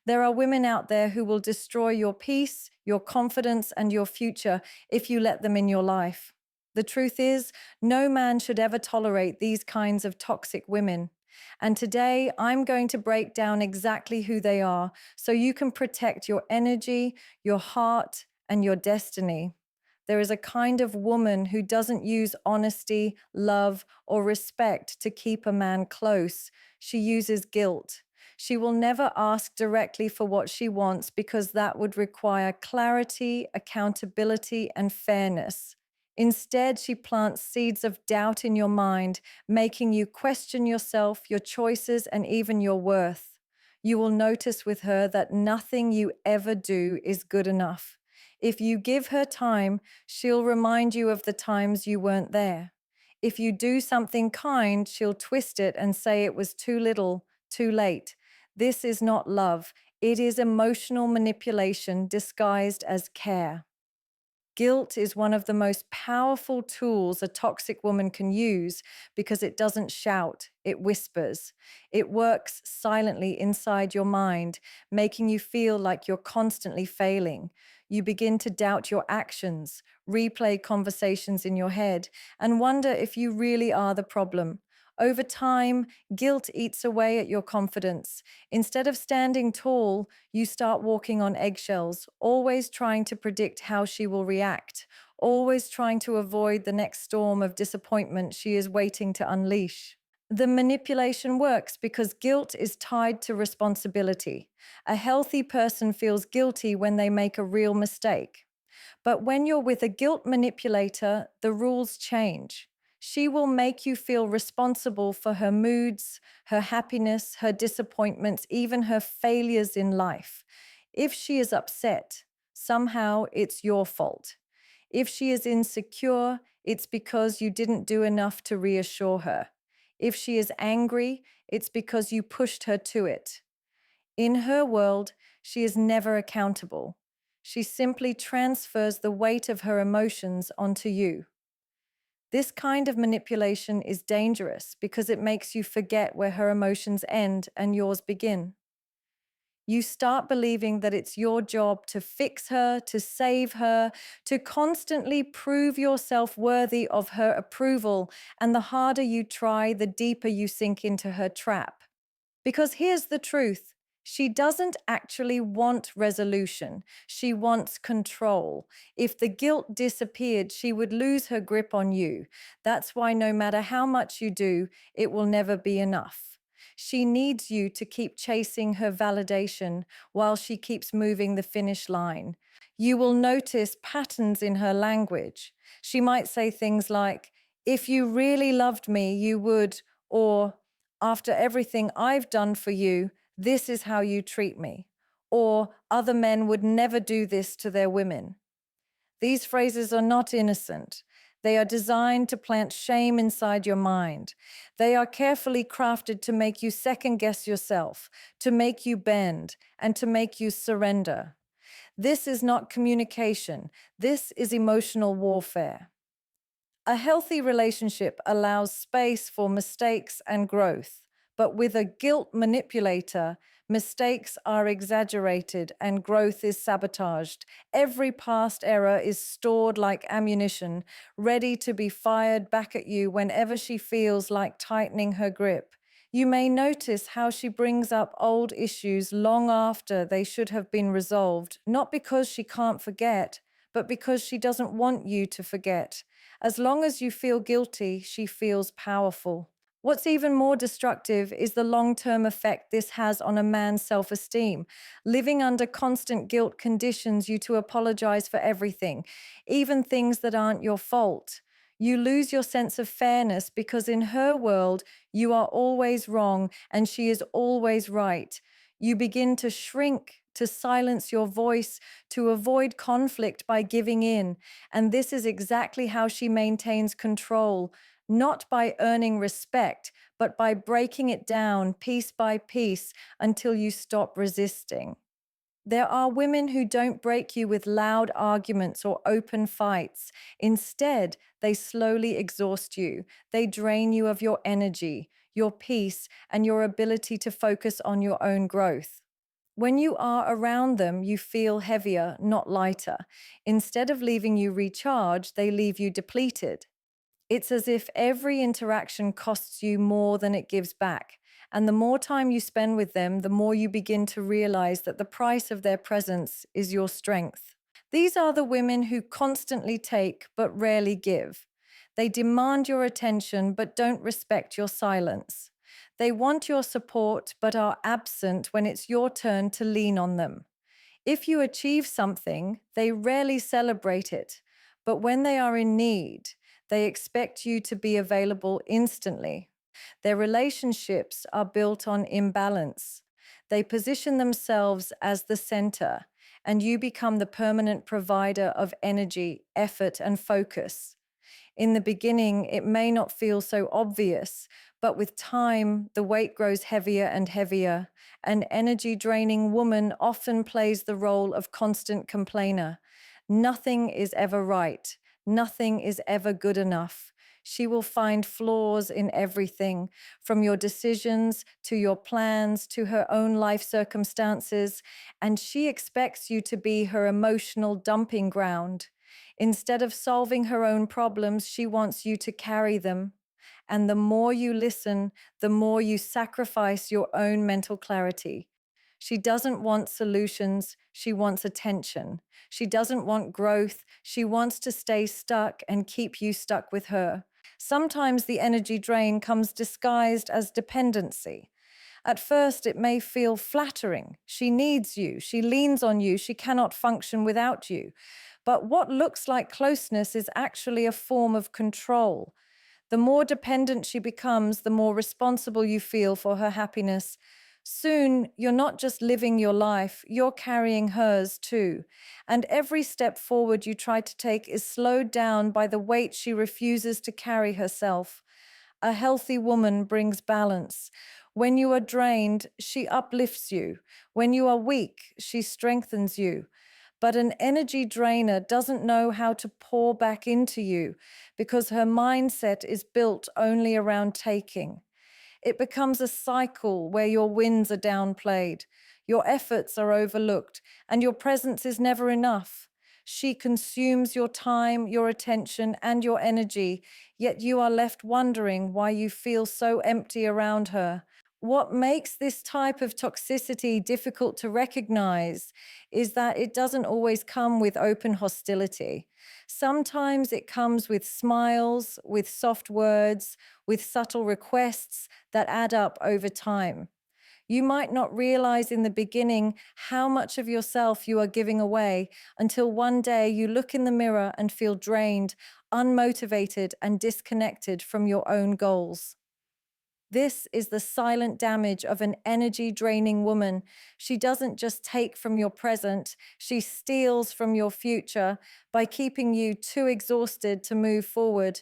There are women out there who will destroy your peace, your confidence, and your future if you let them in your life. The truth is, no man should ever tolerate these kinds of toxic women. And today, I'm going to break down exactly who they are so you can protect your energy, your heart, and your destiny. There is a kind of woman who doesn't use honesty, love, or respect to keep a man close. She uses guilt. She will never ask directly for what she wants because that would require clarity, accountability, and fairness. Instead, she plants seeds of doubt in your mind, making you question yourself, your choices, and even your worth. You will notice with her that nothing you ever do is good enough. If you give her time, she'll remind you of the times you weren't there. If you do something kind, she'll twist it and say it was too little, too late. This is not love. It is emotional manipulation disguised as care. Guilt is one of the most powerful tools a toxic woman can use because it doesn't shout, it whispers. It works silently inside your mind, making you feel like you're constantly failing. You begin to doubt your actions, replay conversations in your head, and wonder if you really are the problem. Over time, guilt eats away at your confidence. Instead of standing tall, you start walking on eggshells, always trying to predict how she will react, always trying to avoid the next storm of disappointment she is waiting to unleash. The manipulation works because guilt is tied to responsibility. A healthy person feels guilty when they make a real mistake. But when you're with a guilt manipulator, the rules change. She will make you feel responsible for her moods, her happiness, her disappointments, even her failures in life. If she is upset, somehow it's your fault. If she is insecure, it's because you didn't do enough to reassure her. If she is angry, it's because you pushed her to it. In her world, she is never accountable. She simply transfers the weight of her emotions onto you. This kind of manipulation is dangerous because it makes you forget where her emotions end and yours begin. You start believing that it's your job to fix her, to save her, to constantly prove yourself worthy of her approval, and the harder you try, the deeper you sink into her trap. Because here's the truth. She doesn't actually want resolution. She wants control. If the guilt disappeared, she would lose her grip on you. That's why no matter how much you do, it will never be enough. She needs you to keep chasing her validation while she keeps moving the finish line. You will notice patterns in her language. She might say things like, "If you really loved me, you would," or "After everything I've done for you, this is how you treat me," or "Other men would never do this to their women." These phrases are not innocent. They are designed to plant shame inside your mind. They are carefully crafted to make you second guess yourself, to make you bend, and to make you surrender. This is not communication. This is emotional warfare. A healthy relationship allows space for mistakes and growth, but with a guilt manipulator, mistakes are exaggerated and growth is sabotaged. Every past error is stored like ammunition, ready to be fired back at you whenever she feels like tightening her grip. You may notice how she brings up old issues long after they should have been resolved, not because she can't forget, but because she doesn't want you to forget. As long as you feel guilty, she feels powerful. What's even more destructive is the long-term effect this has on a man's self-esteem. Living under constant guilt conditions you to apologize for everything, even things that aren't your fault. You lose your sense of fairness because in her world, you are always wrong and she is always right. You begin to shrink, to silence your voice, to avoid conflict by giving in. And this is exactly how she maintains control, not by earning respect, but by breaking it down piece by piece until you stop resisting. There are women who don't break you with loud arguments or open fights. Instead, they slowly exhaust you. They drain you of your energy, your peace, and your ability to focus on your own growth. When you are around them, you feel heavier, not lighter. Instead of leaving you recharged, they leave you depleted. It's as if every interaction costs you more than it gives back. And the more time you spend with them, the more you begin to realize that the price of their presence is your strength. These are the women who constantly take but rarely give. They demand your attention but don't respect your silence. They want your support but are absent when it's your turn to lean on them. If you achieve something, they rarely celebrate it, but when they are in need, they expect you to be available instantly. Their relationships are built on imbalance. They position themselves as the center, and you become the permanent provider of energy, effort, and focus. In the beginning, it may not feel so obvious, but with time, the weight grows heavier and heavier. An energy draining woman often plays the role of constant complainer. Nothing is ever right. Nothing is ever good enough. She will find flaws in everything, from your decisions to your plans to her own life circumstances, and she expects you to be her emotional dumping ground. Instead of solving her own problems, she wants you to carry them. And the more you listen, the more you sacrifice your own mental clarity. She doesn't want solutions, she wants attention. She doesn't want growth, she wants to stay stuck and keep you stuck with her. Sometimes the energy drain comes disguised as dependency. At first, it may feel flattering. She needs you, she leans on you, she cannot function without you. But what looks like closeness is actually a form of control. The more dependent she becomes, the more responsible you feel for her happiness. Soon, you're not just living your life, you're carrying hers too. And every step forward you try to take is slowed down by the weight she refuses to carry herself. A healthy woman brings balance. When you are drained, she uplifts you. When you are weak, she strengthens you. But an energy drainer doesn't know how to pour back into you because her mindset is built only around taking. It becomes a cycle where your wins are downplayed, your efforts are overlooked, and your presence is never enough. She consumes your time, your attention, and your energy, yet you are left wondering why you feel so empty around her. What makes this type of toxicity difficult to recognize is that it doesn't always come with open hostility. Sometimes it comes with smiles, with soft words, with subtle requests that add up over time. You might not realize in the beginning how much of yourself you are giving away until one day you look in the mirror and feel drained, unmotivated, and disconnected from your own goals. This is the silent damage of an energy draining woman. She doesn't just take from your present, she steals from your future by keeping you too exhausted to move forward.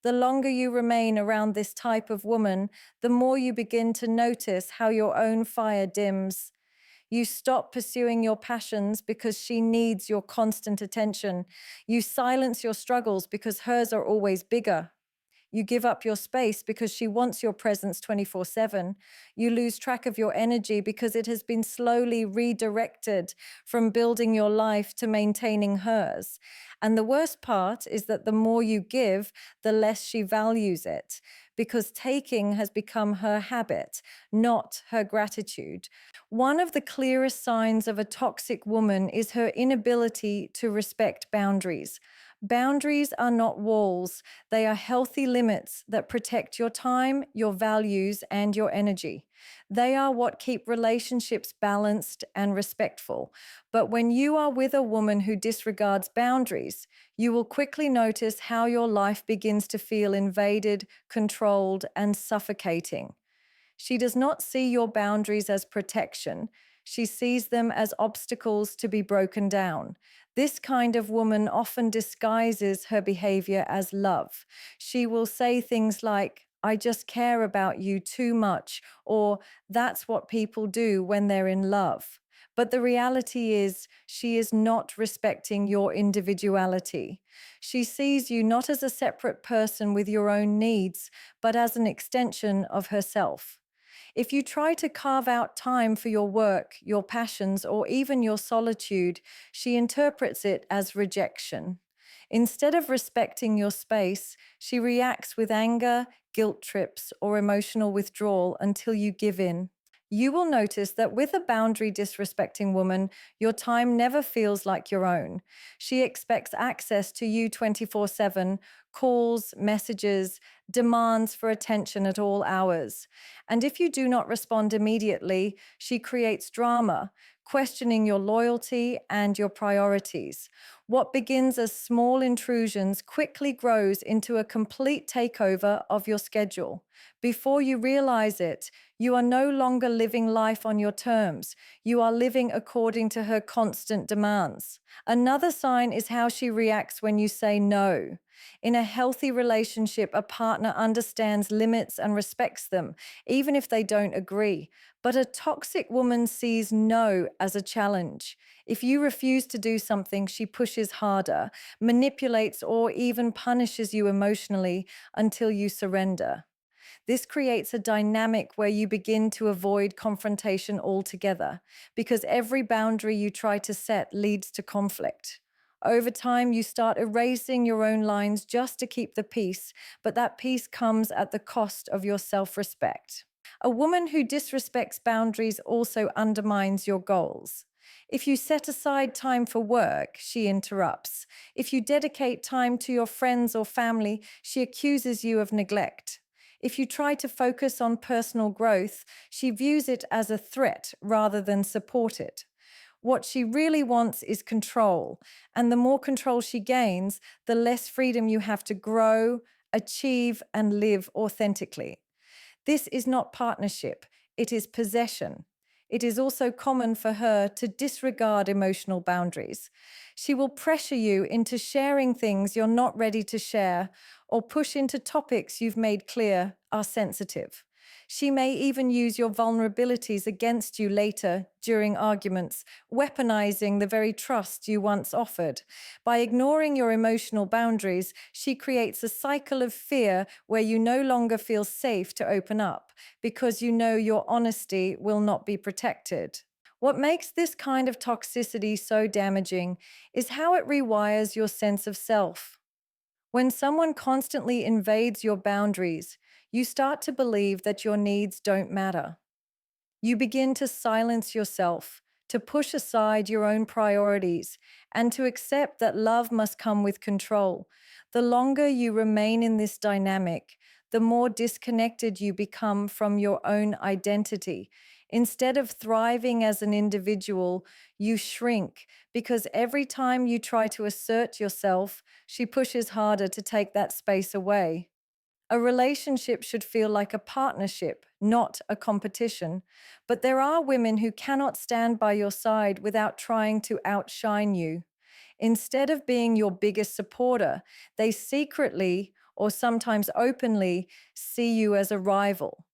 The longer you remain around this type of woman, the more you begin to notice how your own fire dims. You stop pursuing your passions because she needs your constant attention. You silence your struggles because hers are always bigger. You give up your space because she wants your presence 24/7. You lose track of your energy because it has been slowly redirected from building your life to maintaining hers. And the worst part is that the more you give, the less she values it, because taking has become her habit, not her gratitude. One of the clearest signs of a toxic woman is her inability to respect boundaries. Boundaries are not walls, they are healthy limits that protect your time, your values, and your energy. They are what keep relationships balanced and respectful. But when you are with a woman who disregards boundaries, you will quickly notice how your life begins to feel invaded, controlled, and suffocating. She does not see your boundaries as protection. She sees them as obstacles to be broken down. This kind of woman often disguises her behavior as love. She will say things like, I just care about you too much, or that's what people do when they're in love. But the reality is, she is not respecting your individuality. She sees you not as a separate person with your own needs, but as an extension of herself. If you try to carve out time for your work, your passions, or even your solitude, she interprets it as rejection. Instead of respecting your space, she reacts with anger, guilt trips, or emotional withdrawal until you give in. You will notice that with a boundary disrespecting woman, your time never feels like your own. She expects access to you 24/7, calls, messages, demands for attention at all hours. And if you do not respond immediately, she creates drama, questioning your loyalty and your priorities. What begins as small intrusions quickly grows into a complete takeover of your schedule. Before you realize it, you are no longer living life on your terms. You are living according to her constant demands. Another sign is how she reacts when you say no. In a healthy relationship, a partner understands limits and respects them, even if they don't agree. But a toxic woman sees no as a challenge. If you refuse to do something, she pushes harder, manipulates, or even punishes you emotionally until you surrender. This creates a dynamic where you begin to avoid confrontation altogether because every boundary you try to set leads to conflict. Over time, you start erasing your own lines just to keep the peace, but that peace comes at the cost of your self respect. A woman who disrespects boundaries also undermines your goals. If you set aside time for work, she interrupts. If you dedicate time to your friends or family, she accuses you of neglect. If you try to focus on personal growth, she views it as a threat rather than support it. What she really wants is control, and the more control she gains, the less freedom you have to grow, achieve, and live authentically. This is not partnership, it is possession. It is also common for her to disregard emotional boundaries. She will pressure you into sharing things you're not ready to share or push into topics you've made clear are sensitive. She may even use your vulnerabilities against you later during arguments, weaponizing the very trust you once offered. By ignoring your emotional boundaries, she creates a cycle of fear where you no longer feel safe to open up because you know your honesty will not be protected. What makes this kind of toxicity so damaging is how it rewires your sense of self. When someone constantly invades your boundaries, you start to believe that your needs don't matter. You begin to silence yourself, to push aside your own priorities, and to accept that love must come with control. The longer you remain in this dynamic, the more disconnected you become from your own identity. Instead of thriving as an individual, you shrink because every time you try to assert yourself, she pushes harder to take that space away. A relationship should feel like a partnership, not a competition. But there are women who cannot stand by your side without trying to outshine you. Instead of being your biggest supporter, they secretly or sometimes openly see you as a rival.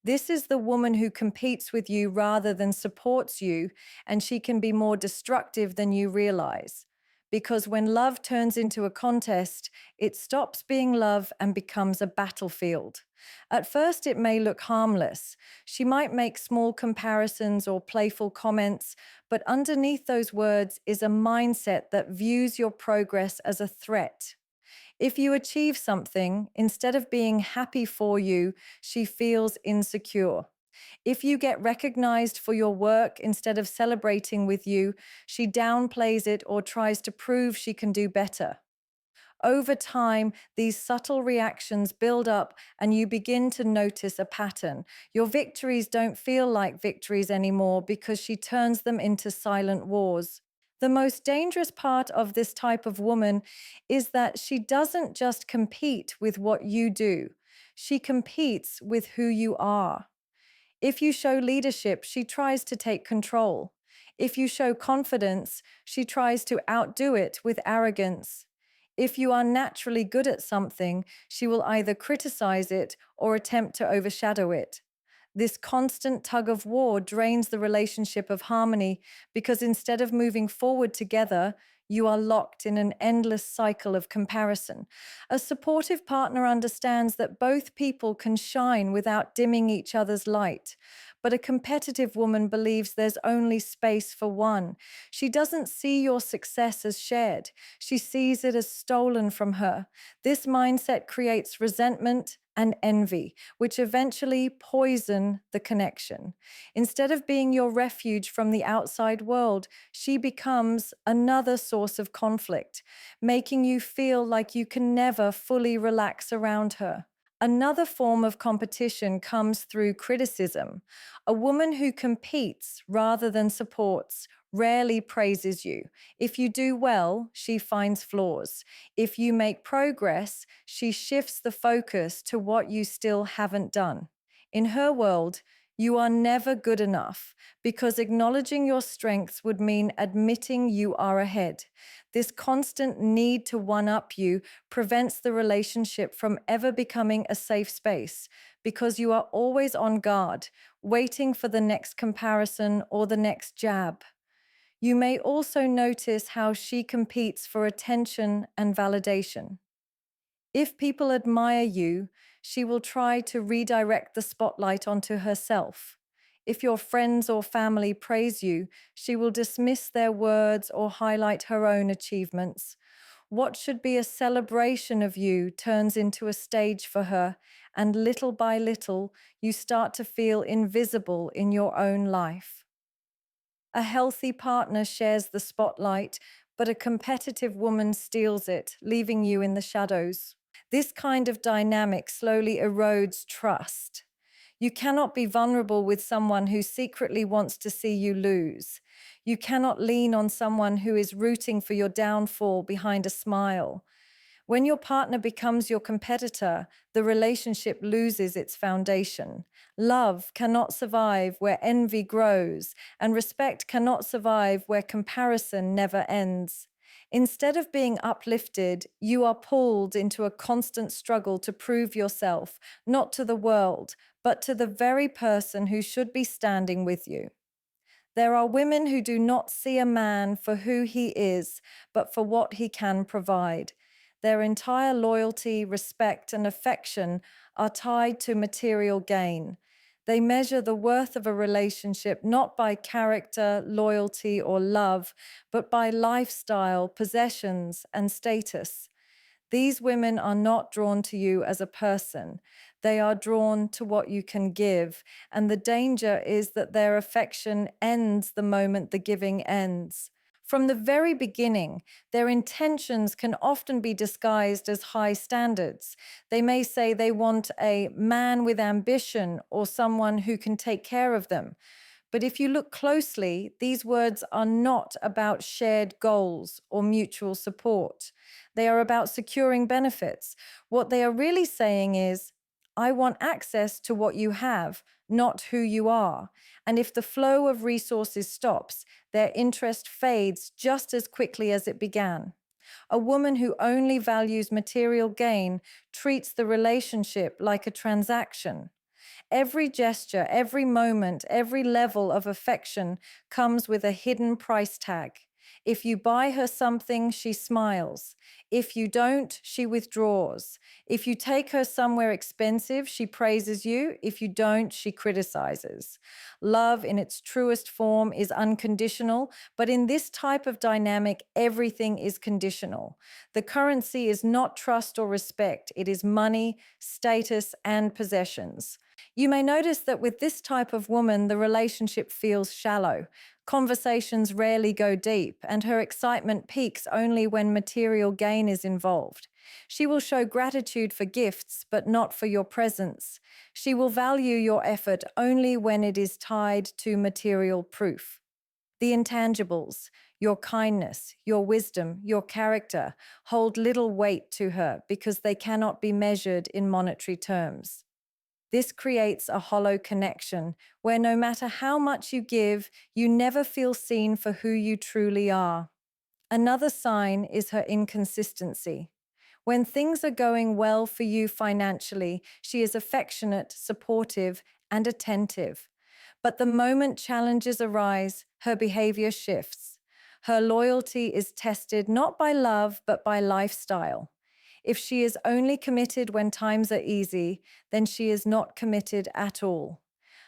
This is the woman who competes with you rather than supports you, and she can be more destructive than you realize. Because when love turns into a contest, it stops being love and becomes a battlefield. At first, it may look harmless. She might make small comparisons or playful comments, but underneath those words is a mindset that views your progress as a threat. If you achieve something, instead of being happy for you, she feels insecure. If you get recognized for your work instead of celebrating with you, she downplays it or tries to prove she can do better. Over time, these subtle reactions build up and you begin to notice a pattern. Your victories don't feel like victories anymore because she turns them into silent wars. The most dangerous part of this type of woman is that she doesn't just compete with what you do, she competes with who you are. If you show leadership, she tries to take control. If you show confidence, she tries to outdo it with arrogance. If you are naturally good at something, she will either criticize it or attempt to overshadow it. This constant tug of war drains the relationship of harmony because instead of moving forward together, You are locked in an endless cycle of comparison. A supportive partner understands that both people can shine without dimming each other's light. But a competitive woman believes there's only space for one. She doesn't see your success as shared. She sees it as stolen from her. This mindset creates resentment and envy, which eventually poison the connection. Instead of being your refuge from the outside world, she becomes another source of conflict, making you feel like you can never fully relax around her. Another form of competition comes through criticism. A woman who competes rather than supports rarely praises you. If you do well, she finds flaws. If you make progress, she shifts the focus to what you still haven't done. In her world, you are never good enough because acknowledging your strengths would mean admitting you are ahead. This constant need to one up you prevents the relationship from ever becoming a safe space because you are always on guard, waiting for the next comparison or the next jab. You may also notice how she competes for attention and validation. If people admire you, she will try to redirect the spotlight onto herself. If your friends or family praise you, she will dismiss their words or highlight her own achievements. What should be a celebration of you turns into a stage for her, and little by little, you start to feel invisible in your own life. A healthy partner shares the spotlight, but a competitive woman steals it, leaving you in the shadows. This kind of dynamic slowly erodes trust. You cannot be vulnerable with someone who secretly wants to see you lose. You cannot lean on someone who is rooting for your downfall behind a smile. When your partner becomes your competitor, the relationship loses its foundation. Love cannot survive where envy grows, and respect cannot survive where comparison never ends. Instead of being uplifted, you are pulled into a constant struggle to prove yourself, not to the world, but to the very person who should be standing with you. There are women who do not see a man for who he is, but for what he can provide. Their entire loyalty, respect, and affection are tied to material gain. They measure the worth of a relationship not by character, loyalty, or love, but by lifestyle, possessions, and status. These women are not drawn to you as a person. They are drawn to what you can give. And the danger is that their affection ends the moment the giving ends. From the very beginning, their intentions can often be disguised as high standards. They may say they want a man with ambition or someone who can take care of them. But if you look closely, these words are not about shared goals or mutual support. They are about securing benefits. What they are really saying is, I want access to what you have, not who you are. And if the flow of resources stops, their interest fades just as quickly as it began. A woman who only values material gain treats the relationship like a transaction. Every gesture, every moment, every level of affection comes with a hidden price tag. If you buy her something, she smiles. If you don't, she withdraws. If you take her somewhere expensive, she praises you. If you don't, she criticizes. Love in its truest form is unconditional, but in this type of dynamic, everything is conditional. The currency is not trust or respect, it is money, status, and possessions. You may notice that with this type of woman, the relationship feels shallow. Conversations rarely go deep, and her excitement peaks only when material gain is involved. She will show gratitude for gifts, but not for your presence. She will value your effort only when it is tied to material proof. The intangibles, your kindness, your wisdom, your character, hold little weight to her because they cannot be measured in monetary terms. This creates a hollow connection where no matter how much you give, you never feel seen for who you truly are. Another sign is her inconsistency. When things are going well for you financially, she is affectionate, supportive, and attentive. But the moment challenges arise, her behavior shifts. Her loyalty is tested not by love, but by lifestyle. If she is only committed when times are easy, then she is not committed at all.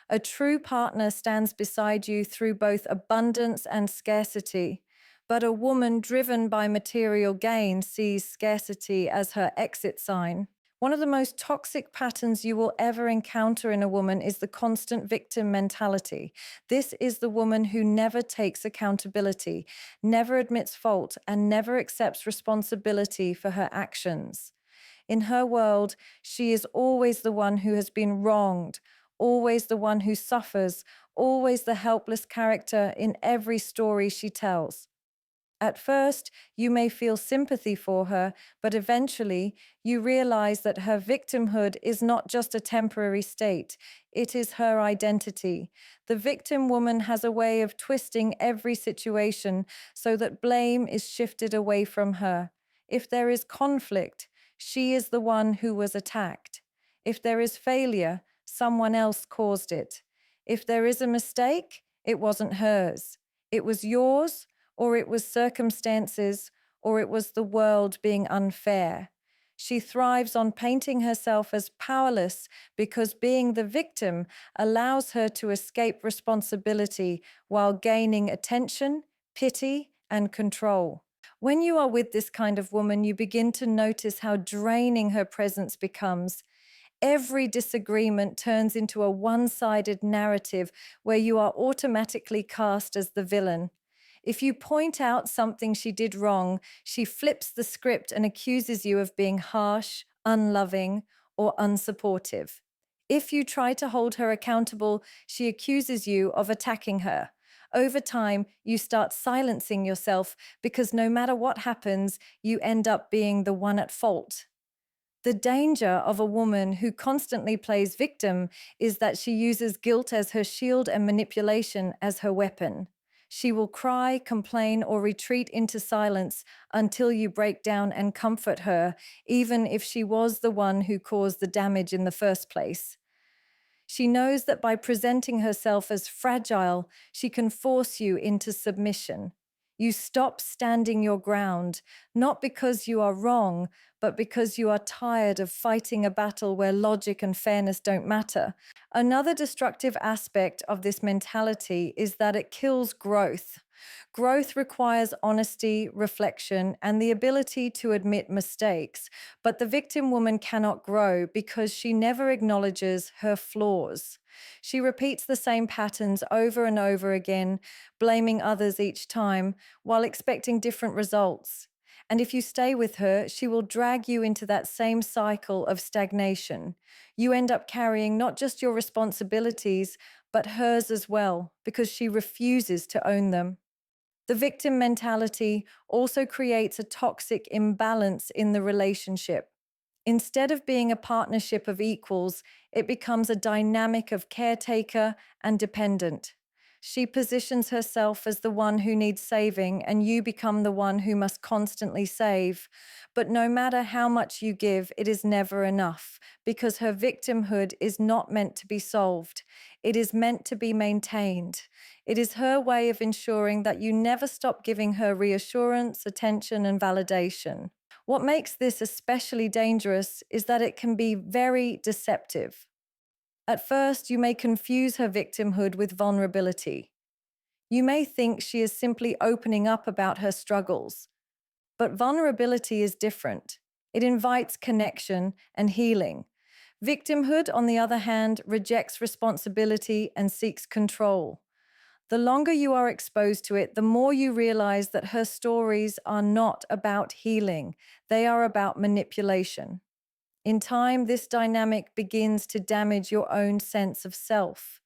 A true partner stands beside you through both abundance and scarcity, but a woman driven by material gain sees scarcity as her exit sign. One of the most toxic patterns you will ever encounter in a woman is the constant victim mentality. This is the woman who never takes accountability, never admits fault, and never accepts responsibility for her actions. In her world, she is always the one who has been wronged, always the one who suffers, always the helpless character in every story she tells. At first, you may feel sympathy for her, but eventually you realize that her victimhood is not just a temporary state, it is her identity. The victim woman has a way of twisting every situation so that blame is shifted away from her. If there is conflict, she is the one who was attacked. If there is failure, someone else caused it. If there is a mistake, it wasn't hers. It was yours, or it was circumstances, or it was the world being unfair. She thrives on painting herself as powerless because being the victim allows her to escape responsibility while gaining attention, pity, and control. When you are with this kind of woman, you begin to notice how draining her presence becomes. Every disagreement turns into a one-sided narrative where you are automatically cast as the villain. If you point out something she did wrong, she flips the script and accuses you of being harsh, unloving, or unsupportive. If you try to hold her accountable, she accuses you of attacking her. Over time, you start silencing yourself because no matter what happens, you end up being the one at fault. The danger of a woman who constantly plays victim is that she uses guilt as her shield and manipulation as her weapon. She will cry, complain, or retreat into silence until you break down and comfort her, even if she was the one who caused the damage in the first place. She knows that by presenting herself as fragile, she can force you into submission. You stop standing your ground, not because you are wrong, but because you are tired of fighting a battle where logic and fairness don't matter. Another destructive aspect of this mentality is that it kills growth. Growth requires honesty, reflection, and the ability to admit mistakes. But the victim woman cannot grow because she never acknowledges her flaws. She repeats the same patterns over and over again, blaming others each time, while expecting different results. And if you stay with her, she will drag you into that same cycle of stagnation. You end up carrying not just your responsibilities, but hers as well, because she refuses to own them. The victim mentality also creates a toxic imbalance in the relationship. Instead of being a partnership of equals, it becomes a dynamic of caretaker and dependent. She positions herself as the one who needs saving, and you become the one who must constantly save. But no matter how much you give, it is never enough, because her victimhood is not meant to be solved. It is meant to be maintained. It is her way of ensuring that you never stop giving her reassurance, attention, and validation. What makes this especially dangerous is that it can be very deceptive. At first, you may confuse her victimhood with vulnerability. You may think she is simply opening up about her struggles. But vulnerability is different. It invites connection and healing. Victimhood, on the other hand, rejects responsibility and seeks control. The longer you are exposed to it, the more you realize that her stories are not about healing. They are about manipulation. In time, this dynamic begins to damage your own sense of self.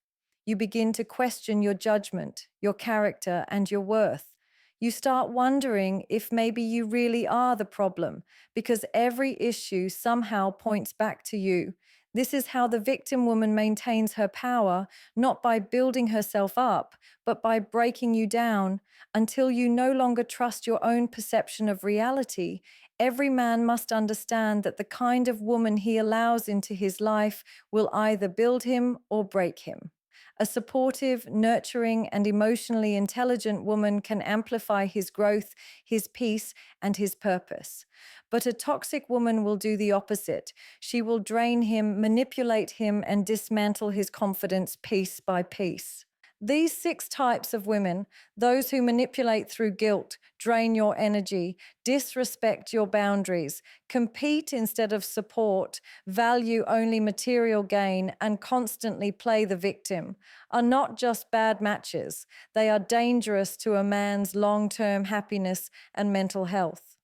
You begin to question your judgment, your character, and your worth. You start wondering if maybe you really are the problem, because every issue somehow points back to you. This is how the victim woman maintains her power, not by building herself up, but by breaking you down until you no longer trust your own perception of reality. Every man must understand that the kind of woman he allows into his life will either build him or break him. A supportive, nurturing, and emotionally intelligent woman can amplify his growth, his peace, and his purpose. But a toxic woman will do the opposite. She will drain him, manipulate him, and dismantle his confidence piece by piece. These six types of women, those who manipulate through guilt, drain your energy, disrespect your boundaries, compete instead of support, value only material gain, and constantly play the victim, are not just bad matches. They are dangerous to a man's long-term happiness and mental health.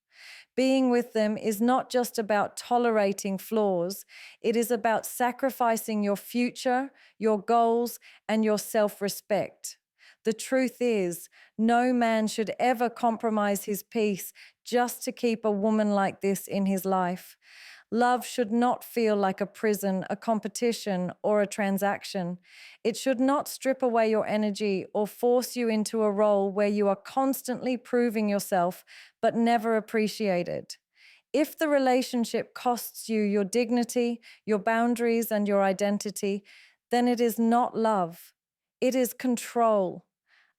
Being with them is not just about tolerating flaws, it is about sacrificing your future, your goals, and your self respect. The truth is, no man should ever compromise his peace just to keep a woman like this in his life. Love should not feel like a prison, a competition, or a transaction. It should not strip away your energy or force you into a role where you are constantly proving yourself but never appreciated. If the relationship costs you your dignity, your boundaries, and your identity, then it is not love. It is control.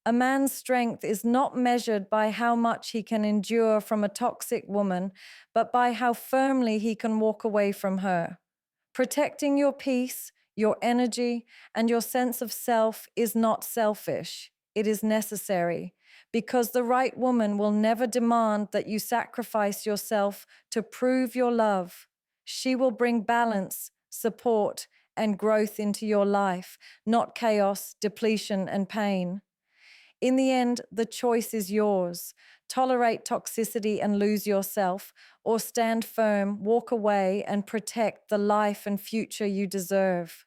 A man's strength is not measured by how much he can endure from a toxic woman, but by how firmly he can walk away from her. Protecting your peace, your energy, and your sense of self is not selfish. It is necessary, because the right woman will never demand that you sacrifice yourself to prove your love. She will bring balance, support, and growth into your life, not chaos, depletion, and pain. In the end, the choice is yours. Tolerate toxicity and lose yourself, or stand firm, walk away, and protect the life and future you deserve.